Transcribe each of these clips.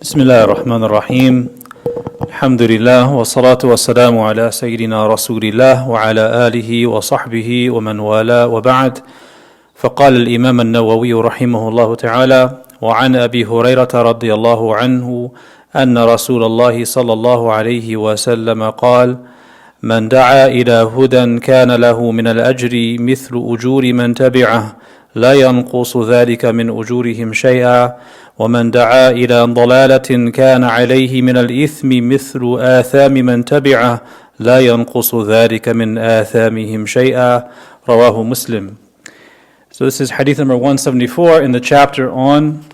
بسم الله الرحمن الرحيم الحمد لله والصلاة والسلام على سيدنا رسول الله وعلى آله وصحبه ومن والاه وبعد. فقال الإمام النووي رحمه الله تعالى: وعن أبي هريرة رضي الله عنه أن رسول الله صلى الله عليه وسلم قال: من دعا إلى هدى كان له من الأجر مثل أجور من تبعه لا ينقص ذلك من أجورهم شيئا، ومن دعا إلى ضلالة كان عليه من الإثم مثل آثام من تبعه لا ينقص ذلك من آثامهم شيئا. رواه Muslim. So this is Hadith number 174 in the chapter on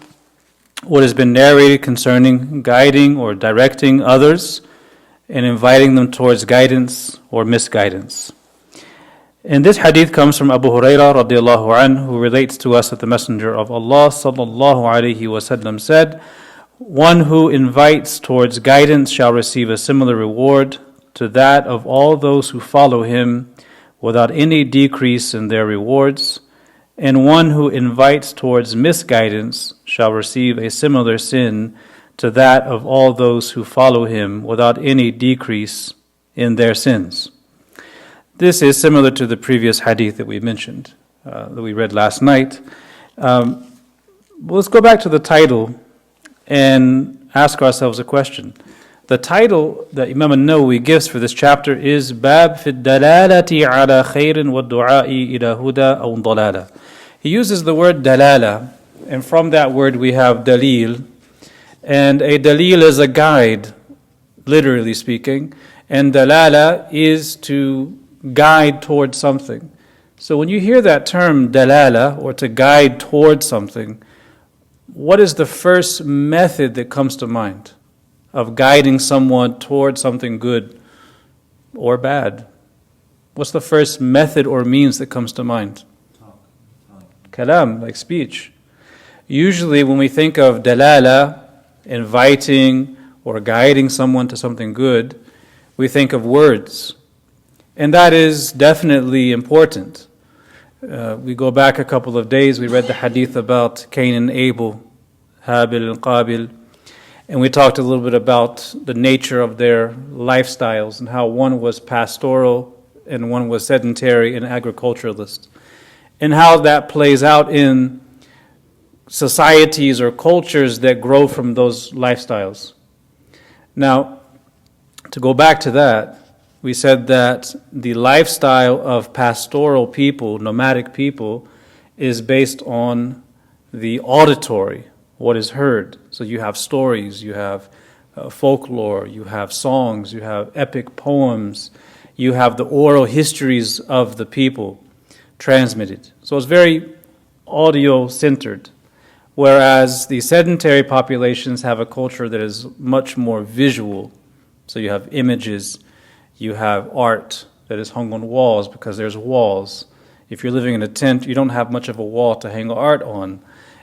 what has been narrated concerning guiding or directing others and inviting them towards guidance or misguidance. And this hadith comes from Abu Hurairah radiallahu anhu, who relates to us that the Messenger of Allah sallallahu alayhi wasallam said, "One who invites towards guidance shall receive a similar reward to that of all those who follow him without any decrease in their rewards, and one who invites towards misguidance shall receive a similar sin to that of all those who follow him without any decrease in their sins." This is similar to the previous hadith that we mentioned, that we read last night. Let's go back to the title and ask ourselves a question. The title that Imam al-Nawawi gives for this chapter is Bab fi dalalati ala khairin wa du'a'i ila huda aw dalala. He uses the word dalala, and from that word we have dalil. And a dalil is a guide, literally speaking, and dalala is to guide towards something. So when you hear that term dalala, or to guide towards something, what is the first method that comes to mind of guiding someone towards something good or bad? What's the first method or means that comes to mind? Kalam, like speech. Usually when we think of dalala, inviting or guiding someone to something good, we think of words. And that is definitely important. We go back a couple of days, we read the hadith about Cain and Abel, Habil and Qabil, and we talked a little bit about the nature of their lifestyles and how one was pastoral and one was sedentary and agriculturalist, and how that plays out in societies or cultures that grow from those lifestyles. Now, to go back to that, we said that the lifestyle of pastoral people, nomadic people, is based on the auditory, what is heard. So you have stories, you have folklore, you have songs, you have epic poems, you have the oral histories of the people transmitted. So it's very audio-centered, whereas the sedentary populations have a culture that is much more visual. So you have images, you have art that is hung on walls because there's walls. If you're living in a tent, you don't have much of a wall to hang art on.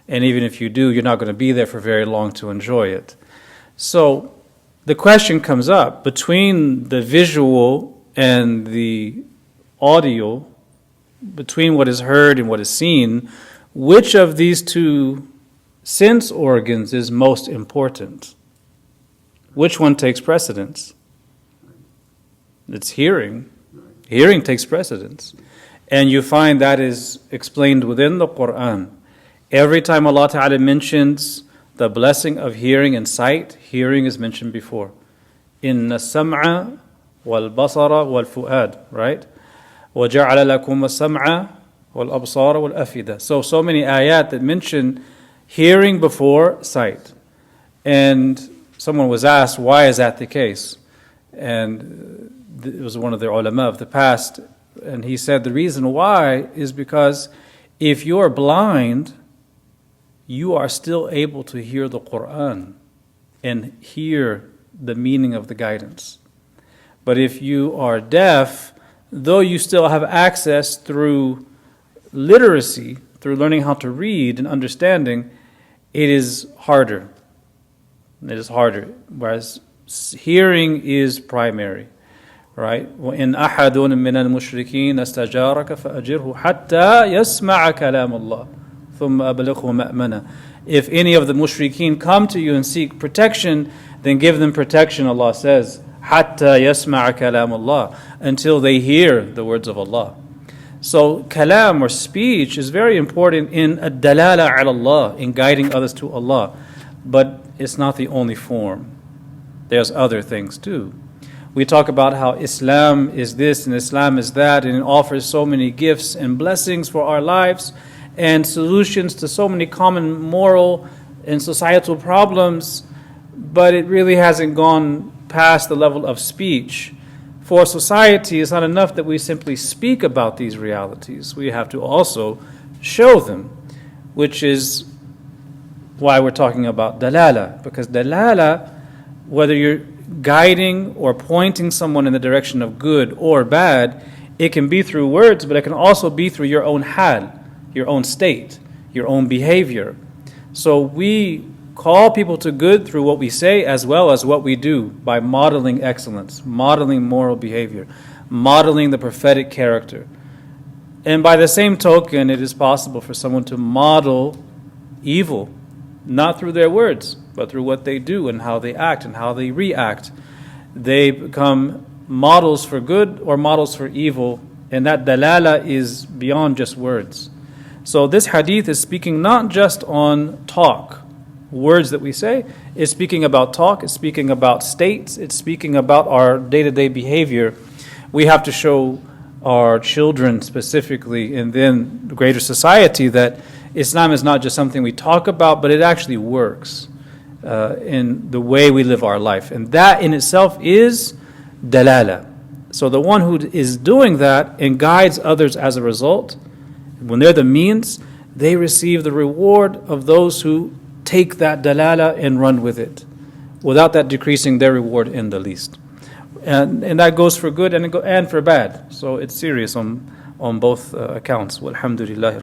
And even if you do, you're not going to be there for very long to enjoy it. So the question comes up, between the visual and the audio, between what is heard and what is seen, which of these two sense organs is most important? Which one takes precedence? It's hearing. Hearing takes precedence. And you find that is explained within the Quran. Every time Allah Ta'ala mentions the blessing of hearing and sight, hearing is mentioned before. Inna sam'a wal basara wal fu'ad, right? وَجَعَلَ لَكُمَ السَّمْعَ وَالْأَبْصَارَ وَالْأَفِدَةَ. So many ayat that mention hearing before sight. And someone was asked, why is that the case? And it was one of the ulama of the past, and he said the reason why is because if you're blind, you are still able to hear the Quran and hear the meaning of the guidance. But if you are deaf, though you still have access through literacy, through learning how to read and understanding, it is harder. It is harder, whereas hearing is primary. Right? وَإِنْ أَحَدٌ مِّنَ الْمُشْرِكِينَ اسْتَجَارَكَ فَأَجِرْهُ حَتَّى يَسْمَعَ كَلَامَ اللَّهِ ثُمَّ أَبْلِغْهُ مَأْمَنَهُ. If any of the mushrikeen come to you and seek protection, then give them protection, Allah says, حَتَّى يَسْمَعَ كَلَامَ اللَّهِ, until they hear the words of Allah. So kalam or speech is very important in ad-dalala ala Allah, in guiding others to Allah. But it's not the only form. There's other things too. We talk about how Islam is this and Islam is that, and it offers so many gifts and blessings for our lives and solutions to so many common moral and societal problems, but it really hasn't gone past the level of speech. For society, it's not enough that we simply speak about these realities. We have to also show them, which is why we're talking about dalala. Because dalala, whether you're guiding or pointing someone in the direction of good or bad, it can be through words, but it can also be through your own hal, your own state, your own behavior. So we call people to good through what we say as well as what we do, by modeling excellence, modeling moral behavior, modeling the prophetic character. And by the same token, it is possible for someone to model evil, not through their words, but through what they do and how they act and how they react. They become models for good or models for evil, and that dalala is beyond just words. So this hadith is speaking not just on talk, words that we say. It's speaking about talk, it's speaking about states, it's speaking about our day-to-day behavior. We have to show our children specifically, and then the greater society, that Islam is not just something we talk about, but it actually works in the way we live our life. And that in itself is dalala. So the one who is doing that and guides others as a result, when they're the means, they receive the reward of those who take that dalala and run with it, without that decreasing their reward in the least. And that goes for good and for bad. So it's serious on both accounts. Walhamdulillah.